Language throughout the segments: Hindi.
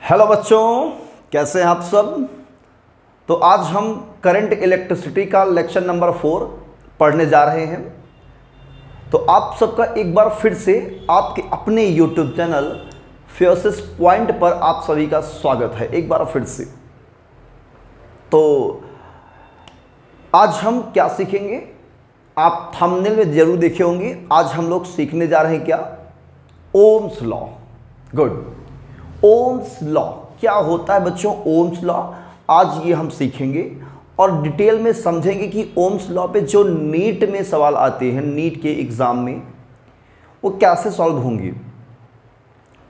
हेलो बच्चों, कैसे हैं आप सब। तो आज हम करंट इलेक्ट्रिसिटी का लेक्चर नंबर 4 पढ़ने जा रहे हैं। तो आप सबका एक बार फिर से आपके अपने यूट्यूब चैनल फ्यूसिस पॉइंट पर आप सभी का स्वागत है एक बार फिर से। तो आज हम क्या सीखेंगे, आप थंबनेल में जरूर देखे होंगे। आज हम लोग सीखने जा रहे हैं क्या, Ohm's law. Good. Ohm's law क्या होता है बच्चों, ओम्स लॉ आज ये हम सीखेंगे और डिटेल में समझेंगे कि ओम्स लॉ पे जो नीट में सवाल आते हैं, नीट के एग्जाम में, वो कैसे सॉल्व होंगे।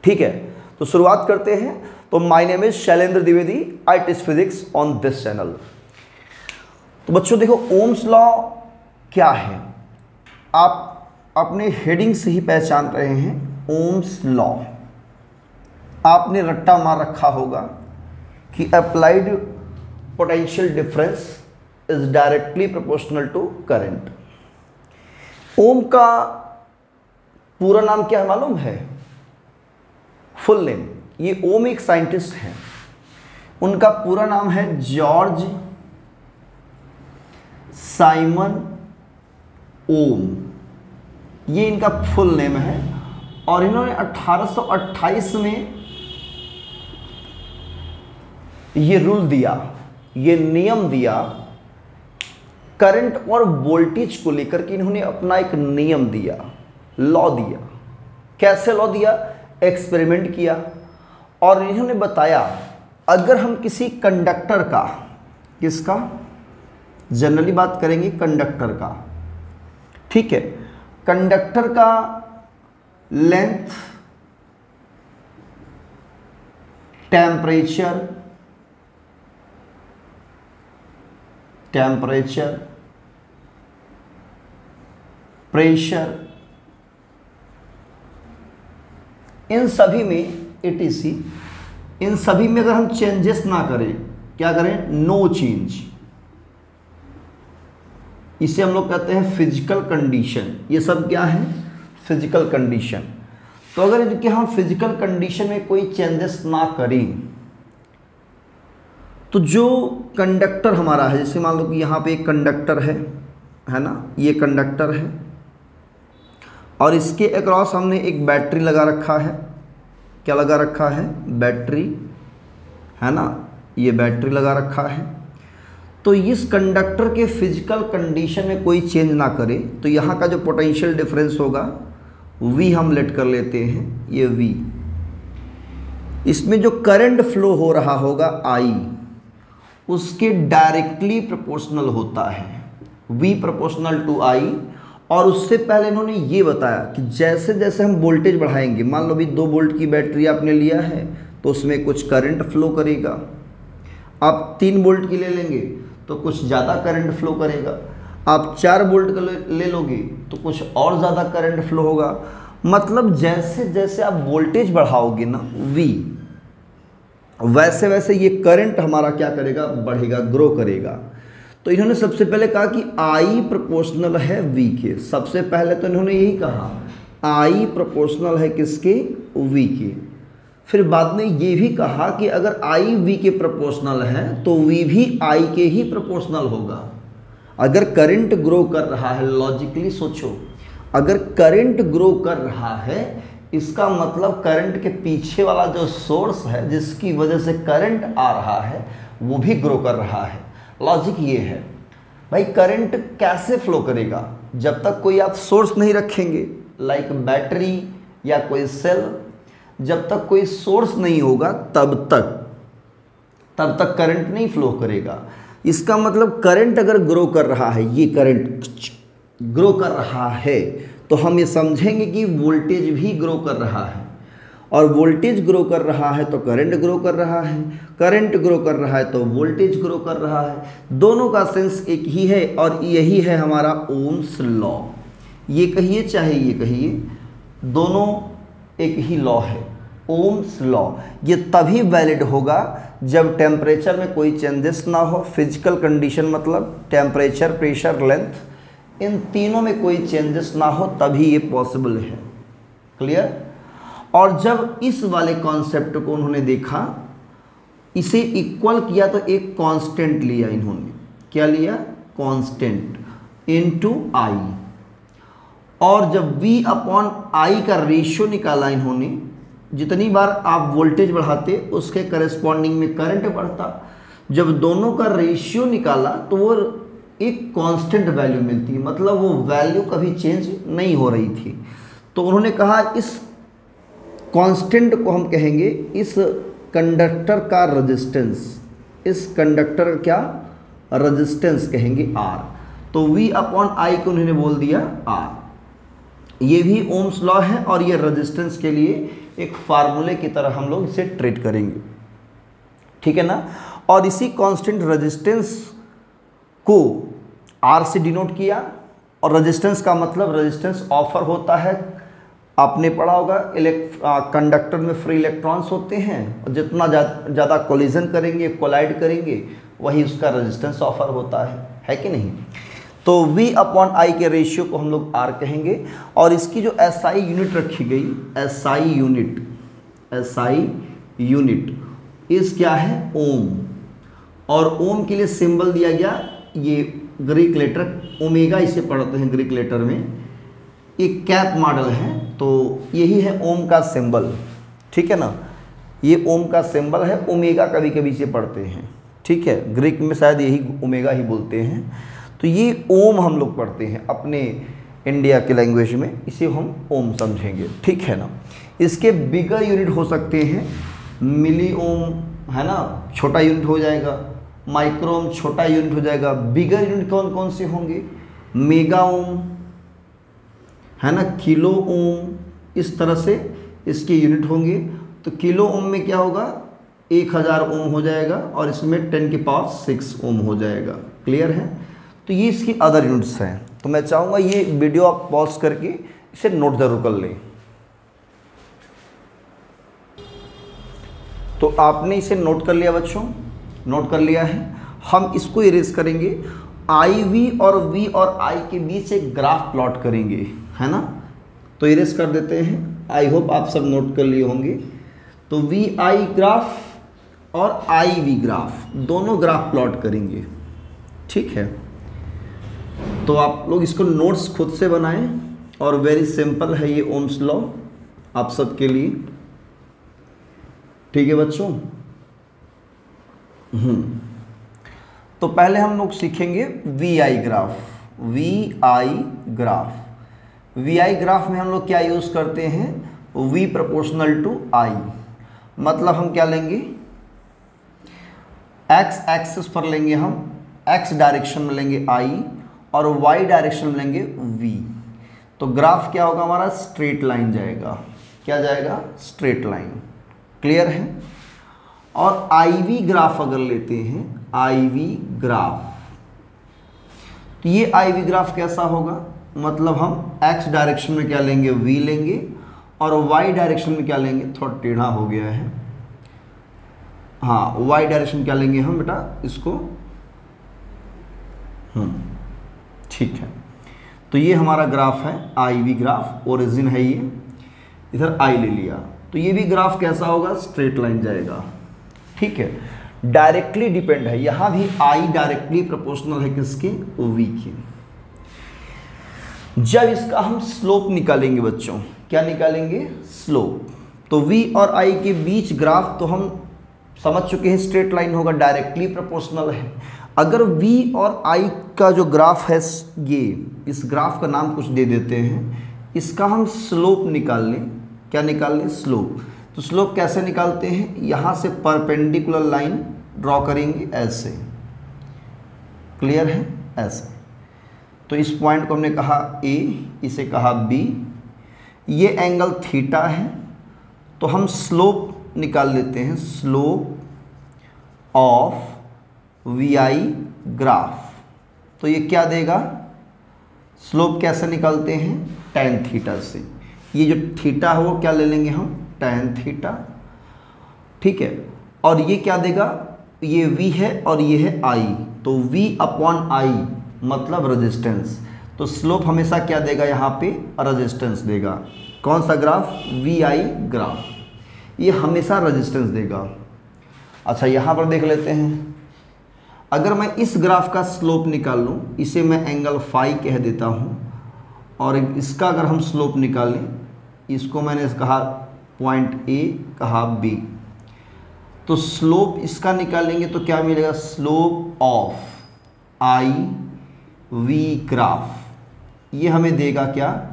ठीक है, तो शुरुआत करते हैं। तो my name is Shailendra Dwivedi, I teach physics on this channel. तो बच्चों देखो, ओम्स लॉ क्या है, आप अपने हेडिंग से ही पहचान रहे हैं। ओम्स लॉ आपने रट्टा मार रखा होगा कि applied potential difference is directly proportional to current. Ohm का पूरा नाम क्या है मालूम है, फुल नेम। ये ओम एक साइंटिस्ट हैं, उनका पूरा नाम है जॉर्ज साइमन ओम, ये इनका फुल नेम है। और इन्होंने 1828 में ये रूल दिया, ये नियम दिया करंट और वोल्टेज को लेकर के। इन्होंने अपना एक नियम दिया, लॉ दिया। कैसे लॉ दिया, एक्सपेरिमेंट किया और इन्होंने बताया अगर हम किसी कंडक्टर का, किसका, जनरली बात करेंगे कंडक्टर का, ठीक है, कंडक्टर का लेंथ, टेम्परेचर, प्रेशर, इन सभी में etc, इन सभी में अगर हम चेंजेस ना करें, क्या करें, नो चेंज, इसे हम लोग कहते हैं फिजिकल कंडीशन। ये सब क्या है, फिजिकल कंडीशन। तो अगर इनके हम फिजिकल कंडीशन में कोई चेंजेस ना करें तो जो कंडक्टर हमारा है, जैसे मान लो कि यहाँ पे एक कंडक्टर है ना, ये कंडक्टर है और इसके अक्रॉस हमने एक बैटरी लगा रखा है। क्या लगा रखा है, बैटरी, है ना, ये बैटरी लगा रखा है। तो इस कंडक्टर के फिजिकल कंडीशन में कोई चेंज ना करे तो यहाँ का जो पोटेंशियल डिफरेंस होगा V हम लेट कर लेते हैं, ये V। इसमें जो करंट फ्लो हो रहा होगा I, उसके डायरेक्टली प्रोपोर्शनल होता है, V प्रोपोर्शनल टू I। और उससे पहले इन्होंने ये बताया कि जैसे जैसे हम वोल्टेज बढ़ाएंगे, मान लो भी 2 वोल्ट की बैटरी आपने लिया है तो उसमें कुछ करंट फ्लो करेगा। आप 3 वोल्ट की ले लेंगे तो कुछ ज़्यादा करंट फ्लो करेगा। आप 4 वोल्ट का ले लोगे तो कुछ और ज़्यादा करंट फ्लो होगा। मतलब जैसे जैसे आप वोल्टेज बढ़ाओगे ना V, वैसे वैसे ये करंट हमारा क्या करेगा, बढ़ेगा, ग्रो करेगा। तो इन्होंने सबसे पहले कहा कि I प्रोपोर्शनल है V के। सबसे पहले तो इन्होंने यही कहा I प्रोपोर्शनल है किसके, V के। फिर बाद में ये भी कहा कि अगर I V के प्रोपोर्शनल है तो V भी I के ही प्रोपोर्शनल होगा। अगर करंट ग्रो कर रहा है, लॉजिकली सोचो, अगर करंट ग्रो कर रहा है इसका मतलब करंट के पीछे वाला जो सोर्स है जिसकी वजह से करंट आ रहा है वो भी ग्रो कर रहा है। लॉजिक ये है भाई, करंट कैसे फ्लो करेगा, जब तक कोई आप सोर्स नहीं रखेंगे, लाइक बैटरी या कोई सेल, जब तक कोई सोर्स नहीं होगा तब तक करंट नहीं फ्लो करेगा। इसका मतलब करंट अगर ग्रो कर रहा है, ये करंट ग्रो कर रहा है, तो हम ये समझेंगे कि वोल्टेज भी ग्रो कर रहा है। और वोल्टेज ग्रो कर रहा है तो करंट ग्रो कर रहा है, करंट ग्रो कर रहा है तो वोल्टेज ग्रो कर रहा है। दोनों का सेंस एक ही है और यही है हमारा ओम्स लॉ। ये कहिए चाहे ये कहिए, दोनों एक ही लॉ है, ओम्स लॉ। ये तभी वैलिड होगा जब टेम्परेचर में कोई चेंजेस ना हो। फिजिकल कंडीशन मतलब टेम्परेचर, प्रेशर, लेंथ, इन तीनों में कोई चेंजेस ना हो, तभी ये पॉसिबल है। क्लियर। और जब इस वाले कॉन्सेप्ट को उन्होंने देखा इसे इक्वल किया तो एक कांस्टेंट लिया इन्होंने, क्या लिया, कांस्टेंट इनटू आई, और जब V अपॉन I का रेशियो निकाला इन्होंने, जितनी बार आप वोल्टेज बढ़ाते उसके करेस्पॉन्डिंग में करंट बढ़ता, जब दोनों का रेशियो निकाला तो वो एक कांस्टेंट वैल्यू मिलती है, मतलब वो वैल्यू कभी चेंज नहीं हो रही थी। तो उन्होंने कहा इस कांस्टेंट को हम कहेंगे इस कंडक्टर का रेजिस्टेंस, इस कंडक्टर का क्या रेजिस्टेंस कहेंगे R। तो V अपॉन I को उन्होंने बोल दिया R। ये भी ओम्स लॉ है और ये रेजिस्टेंस के लिए एक फार्मूले की तरह हम लोग इसे ट्रीट करेंगे, ठीक है ना। और इसी कांस्टेंट रेजिस्टेंस को R से डिनोट किया, और रेजिस्टेंस का मतलब रेजिस्टेंस ऑफर होता है, आपने पढ़ा होगा कंडक्टर में फ्री इलेक्ट्रॉन्स होते हैं, और जितना ज़्यादा कोलिजन करेंगे, कोलाइड करेंगे, वही उसका रेजिस्टेंस ऑफर होता है कि नहीं। तो V अपॉन I के रेशियो को हम लोग R कहेंगे, और इसकी जो SI यूनिट रखी गई, SI यूनिट इस क्या है, ओम, और ओम के लिए सिंबल दिया गया, ये ग्रीक लेटर ओमेगा इसे पढ़ते हैं ग्रीक लेटर में, एक कैप मॉडल है, तो यही है ओम का सिंबल, ठीक है ना। ये ओम का सिंबल है, ओमेगा कभी कभी इसे पढ़ते हैं, ठीक है, ग्रीक में शायद यही ओमेगा ही बोलते हैं। तो ये ओम हम लोग पढ़ते हैं अपने इंडिया के लैंग्वेज में, इसे हम ओम समझेंगे, ठीक है ना। इसके बिगर यूनिट हो सकते हैं, मिली ओम है ना, छोटा यूनिट हो जाएगा, माइक्रो ओम छोटा यूनिट हो जाएगा। बिगर यूनिट कौन कौन से होंगे, मेगा ओम है ना, किलो ओम, इस तरह से इसके यूनिट होंगे। तो किलो ओम में क्या होगा, 1000 ओम हो जाएगा, और इसमें 10 की पावर 6 ओम हो जाएगा, क्लियर है। तो ये इसकी अदर यूनिट्स हैं। तो मैं चाहूँगा ये वीडियो आप पॉज करके इसे नोट जरूर कर लें। तो आपने इसे नोट कर लिया बच्चों, नोट कर लिया है। हम इसको इरेज करेंगे, IV और V और I के बीच एक ग्राफ प्लॉट करेंगे, है ना। तो इरेज कर देते हैं, आई होप आप सब नोट कर लिए होंगे। तो VI ग्राफ और IV ग्राफ, दोनों ग्राफ प्लॉट करेंगे, ठीक है। तो आप लोग इसको नोट्स खुद से बनाएं, और वेरी सिंपल है ये ओम्स लॉ आप सबके लिए, ठीक है बच्चों। तो पहले हम लोग सीखेंगे VI ग्राफ। VI ग्राफ में हम लोग क्या यूज़ करते हैं, V प्रोपोर्शनल टू I, मतलब हम क्या लेंगे, X एक्सिस पर लेंगे हम, X डायरेक्शन में लेंगे I, और Y डायरेक्शन में लेंगे V। तो ग्राफ क्या होगा हमारा, स्ट्रेट लाइन जाएगा, क्या जाएगा, स्ट्रेट लाइन, क्लियर है। और IV ग्राफ अगर लेते हैं, IV ग्राफ, तो ये IV ग्राफ कैसा होगा, मतलब हम X डायरेक्शन में क्या लेंगे, V लेंगे, और Y डायरेक्शन में क्या लेंगे, थोड़ा टेढ़ा हो गया है, हाँ, Y डायरेक्शन क्या लेंगे हम बेटा, इसको, ठीक है। तो ये हमारा ग्राफ है IV ग्राफ, ओरिजिन है ये, इधर I ले लिया। तो ये भी ग्राफ कैसा होगा, स्ट्रेट लाइन जाएगा, ठीक है। डायरेक्टली डिपेंड है, यहां भी I डायरेक्टली प्रोपोर्शनल है किसके, V के। जब इसका हम स्लोप निकालेंगे बच्चों, क्या निकालेंगे, स्लोप, तो V और I के बीच ग्राफ तो हम समझ चुके हैं, स्ट्रेट लाइन होगा, डायरेक्टली प्रोपोर्शनल है। अगर V और I का जो ग्राफ है, ये इस ग्राफ का नाम कुछ दे देते हैं, इसका हम स्लोप निकाल लें, क्या निकाल लें, स्लोप। तो स्लोप कैसे निकालते हैं, यहाँ से परपेंडिकुलर लाइन ड्रॉ करेंगे ऐसे, क्लियर है, ऐसे। तो इस पॉइंट को हमने कहा A, इसे कहा B, ये एंगल थीटा है। तो हम स्लोप निकाल लेते हैं, स्लोप ऑफ VI ग्राफ। तो ये क्या देगा, स्लोप कैसे निकालते हैं, tan थीटा से। ये जो थीटा है वो क्या ले लेंगे हम, tan थीटा, ठीक है। और ये क्या देगा, ये V है और ये है I, तो V अपॉन I मतलब रेजिस्टेंस। तो स्लोप हमेशा क्या देगा, यहाँ पे रेजिस्टेंस देगा। कौन सा ग्राफ, VI ग्राफ, ये हमेशा रेजिस्टेंस देगा। अच्छा यहाँ पर देख लेते हैं, अगर मैं इस ग्राफ का स्लोप निकाल लूँ, इसे मैं एंगल फाई कह देता हूँ, और इसका अगर हम स्लोप निकालें, इसको मैंने कहा पॉइंट ए, कहा बी, तो स्लोप इसका निकालेंगे तो क्या मिलेगा, slope of I V graph, ये हमें देगा क्या,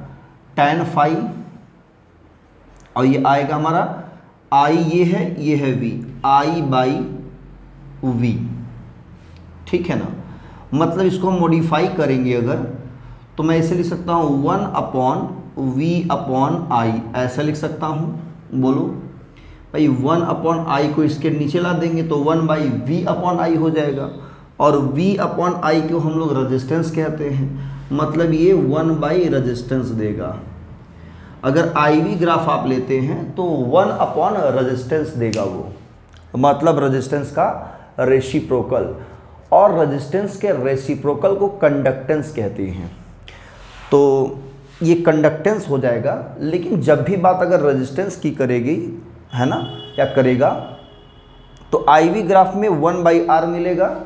tan फाई, और ये आएगा हमारा आई, ये है वी, आई बाई वी, ठीक है ना। मतलब इसको हम मॉडिफाई करेंगे अगर, तो मैं इसे लिख सकता हूँ 1/v/i, ऐसा लिख सकता हूँ। बोलो भाई 1/i को इसके नीचे ला देंगे तो 1/v/i हो जाएगा, और v/i को हम लोग रेजिस्टेंस कहते हैं, मतलब ये 1 रेजिस्टेंस देगा। अगर आई वी ग्राफ आप लेते हैं तो 1 रेजिस्टेंस देगा वो, मतलब रेजिस्टेंस का रेसिप्रोकल, और रेजिस्टेंस के रेसिप्रोकल को कंडक्टेंस कहते हैं। तो ये कंडक्टेंस हो जाएगा, लेकिन जब भी बात अगर रेजिस्टेंस की करेगी, है ना, या करेगा, तो आई वी ग्राफ में 1/r मिलेगा,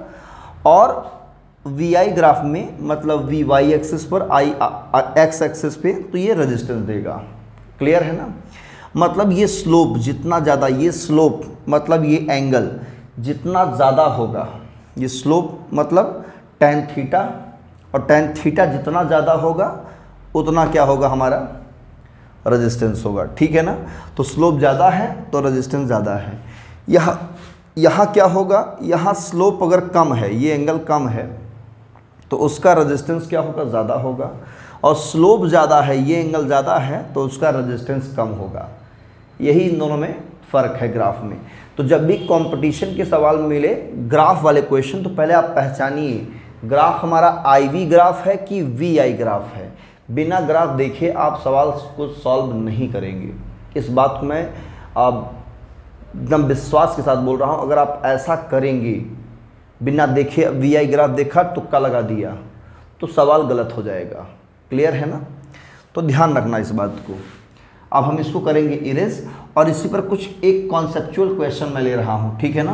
और वी आई ग्राफ में, मतलब वी वाई एक्सिस पर, आई एक्स एक्सिस पे, तो ये रेजिस्टेंस देगा। क्लियर है ना। मतलब ये स्लोप जितना ज़्यादा, ये स्लोप मतलब ये एंगल जितना ज़्यादा होगा, ये स्लोप मतलब tan थीटा, और tan थीटा जितना ज़्यादा होगा उतना क्या होगा, हमारा रेजिस्टेंस होगा, ठीक है ना। तो स्लोप ज़्यादा है तो रेजिस्टेंस ज़्यादा है। यहाँ क्या होगा, यहाँ स्लोप अगर कम है, ये एंगल कम है, तो उसका रेजिस्टेंस क्या होगा, ज़्यादा होगा, और स्लोप ज़्यादा है, ये एंगल ज़्यादा है, तो उसका रेजिस्टेंस कम होगा। यही इन दोनों में फ़र्क है ग्राफ में। तो जब भी कंपटीशन के सवाल मिले ग्राफ वाले क्वेश्चन, तो पहले आप पहचानिए ग्राफ हमारा आई वी ग्राफ है कि वी आई ग्राफ है। बिना ग्राफ देखे आप सवाल को सॉल्व नहीं करेंगे, इस बात को मैं एकदम विश्वास के साथ बोल रहा हूँ। अगर आप ऐसा करेंगे, बिना देखे वी आई ग्राफ देखा, तुक्का लगा दिया, तो सवाल गलत हो जाएगा। क्लियर है ना। तो ध्यान रखना इस बात को। अब हम इसको करेंगे इरेज, और इसी पर कुछ एक कॉन्सेप्चुअल क्वेश्चन मैं ले रहा हूँ, ठीक है ना।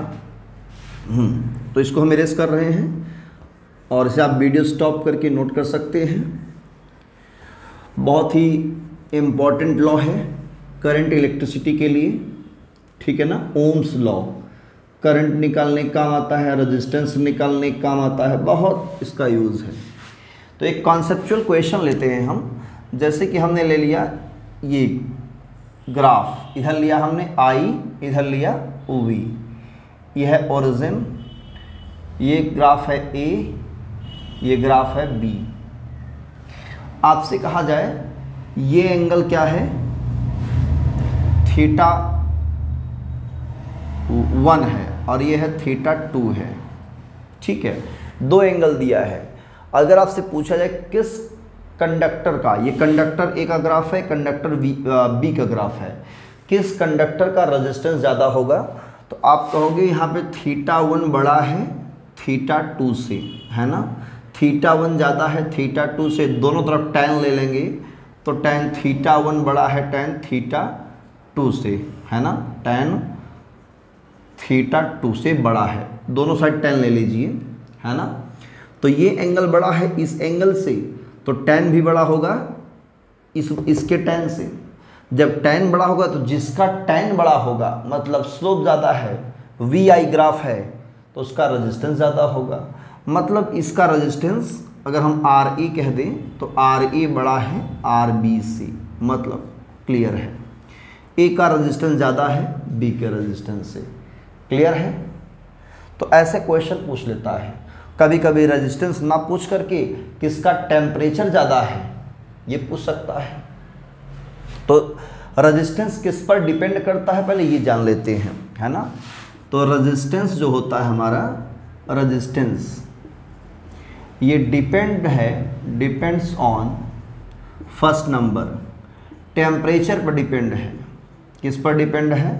तो इसको हम इरेज कर रहे हैं, और इसे आप वीडियो स्टॉप करके नोट कर सकते हैं। बहुत ही इम्पॉर्टेंट लॉ है करंट इलेक्ट्रिसिटी के लिए, ठीक है ना। ओम्स लॉ करंट निकालने काम आता है, रेजिस्टेंस निकालने काम आता है, बहुत इसका यूज़ है। तो एक कॉन्सेप्चुअल क्वेश्चन लेते हैं हम। जैसे कि हमने ले लिया ये ग्राफ, इधर लिया हमने आई, इधर लिया वी, ये है ओरिजिन, ये ग्राफ है ए, ये ग्राफ है बी। आपसे कहा जाए ये एंगल क्या है, थीटा 1 है, और ये है थीटा 2 है, ठीक है। दो एंगल दिया है। अगर आपसे पूछा जाए किस कंडक्टर का, ये कंडक्टर ए का ग्राफ है, कंडक्टर बी का ग्राफ है, किस कंडक्टर का रेजिस्टेंस ज़्यादा होगा, तो आप कहोगे यहाँ पे थीटा 1 बड़ा है थीटा 2 से, है ना। थीटा 1 ज़्यादा है थीटा 2 से, दोनों तरफ tan ले लेंगे, तो tan थीटा 1 बड़ा है tan थीटा 2 से, है ना। tan थीटा 2 से बड़ा है, दोनों साइड tan ले लीजिए, है ना। तो ये एंगल बड़ा है इस एंगल से, तो tan भी बड़ा होगा इसके tan से। जब tan बड़ा होगा तो जिसका tan बड़ा होगा, मतलब स्लोप ज़्यादा है, वी आई ग्राफ है, तो उसका रेजिस्टेंस ज़्यादा होगा। मतलब इसका रेजिस्टेंस अगर हम आर ए कह दें तो आर ए बड़ा है आर बी से, मतलब क्लियर है। ए का रेजिस्टेंस ज़्यादा है बी के रेजिस्टेंस से, क्लियर है। तो ऐसे क्वेश्चन पूछ लेता है। कभी कभी रेजिस्टेंस ना पूछ करके किसका टेम्परेचर ज़्यादा है ये पूछ सकता है। तो रेजिस्टेंस किस पर डिपेंड करता है पहले ये जान लेते हैं, है ना। तो रेजिस्टेंस जो होता है हमारा, रेजिस्टेंस ये depends on first number temperature पर डिपेंड है। किस पर डिपेंड है,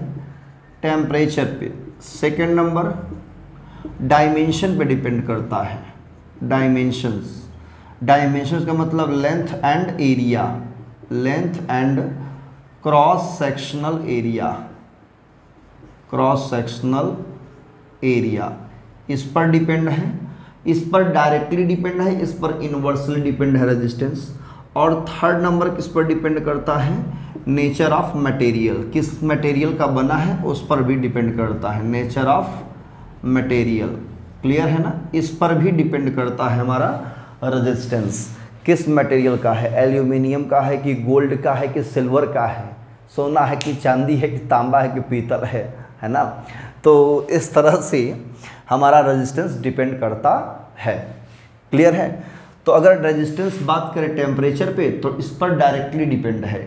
टेम्परेचर पे। सेकेंड नंबर डायमेंशन पे डिपेंड करता है, डायमेंशंस का मतलब length and area, length and cross sectional area, इस पर डिपेंड है, इस पर डायरेक्टली डिपेंड है, इस पर इनवर्सली डिपेंड है रेजिस्टेंस। और थर्ड नंबर किस पर डिपेंड करता है, नेचर ऑफ मटेरियल, किस मटेरियल का बना है उस पर भी डिपेंड करता है, नेचर ऑफ मटेरियल। क्लियर है ना, इस पर भी डिपेंड करता है हमारा रेजिस्टेंस, किस मटेरियल का है, एल्यूमिनियम का है कि गोल्ड का है कि सिल्वर का है, सोना है कि चांदी है कि तांबा है कि पीतल है ना। तो इस तरह से हमारा रेजिस्टेंस डिपेंड करता है। क्लियर है। तो अगर रेजिस्टेंस बात करें टेम्परेचर पे तो इस पर डायरेक्टली डिपेंड है,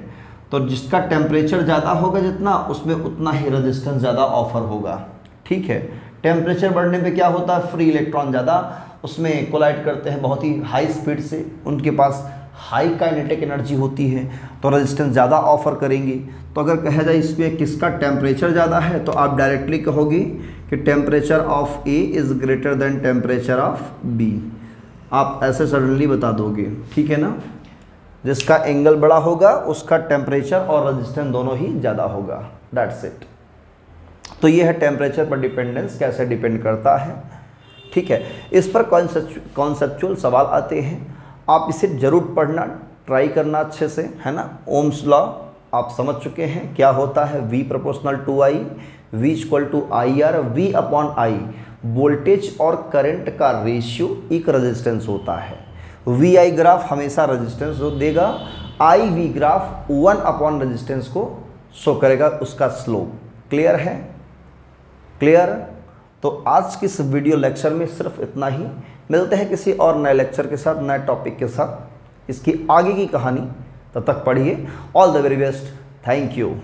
तो जिसका टेम्परेचर ज़्यादा होगा जितना, उसमें उतना ही रेजिस्टेंस ज़्यादा ऑफर होगा। ठीक है, टेम्परेचर बढ़ने पे क्या होता है, फ्री इलेक्ट्रॉन ज़्यादा उसमें कोलाइड करते हैं बहुत ही हाई स्पीड से, उनके पास हाई काइनेटिक एनर्जी होती है, तो रेजिस्टेंस ज़्यादा ऑफर करेंगे। तो अगर कहा जाए इसमें किसका टेम्परेचर ज़्यादा है, तो आप डायरेक्टली कहोगे कि temperature of A is greater than temperature of B, आप ऐसे सडनली बता दोगे। ठीक है ना, जिसका एंगल बड़ा होगा उसका टेम्परेचर और रेजिस्टेंस दोनों ही ज़्यादा होगा। That's it. तो ये है टेम्परेचर पर डिपेंडेंस कैसे डिपेंड करता है। ठीक है, इस पर कॉन्सेप्चुअल सवाल आते हैं, आप इसे ज़रूर पढ़ना, ट्राई करना अच्छे से, है ना। ओम्स लॉ आप समझ चुके हैं क्या होता है, V proportional to I, V equal to I R, V upon I voltage और करंट का रेशियो एक रेजिस्टेंस होता है। वी आई ग्राफ हमेशा रेजिस्टेंस जो देगा, I V graph 1 upon resistance को शो करेगा, उसका स्लोप। क्लियर है, क्लियर। तो आज की इस वीडियो लेक्चर में सिर्फ इतना ही, मिलते हैं किसी और नए लेक्चर के साथ, नए टॉपिक के साथ, इसकी आगे की कहानी, तब तक पढ़िए। All the very best, thank you.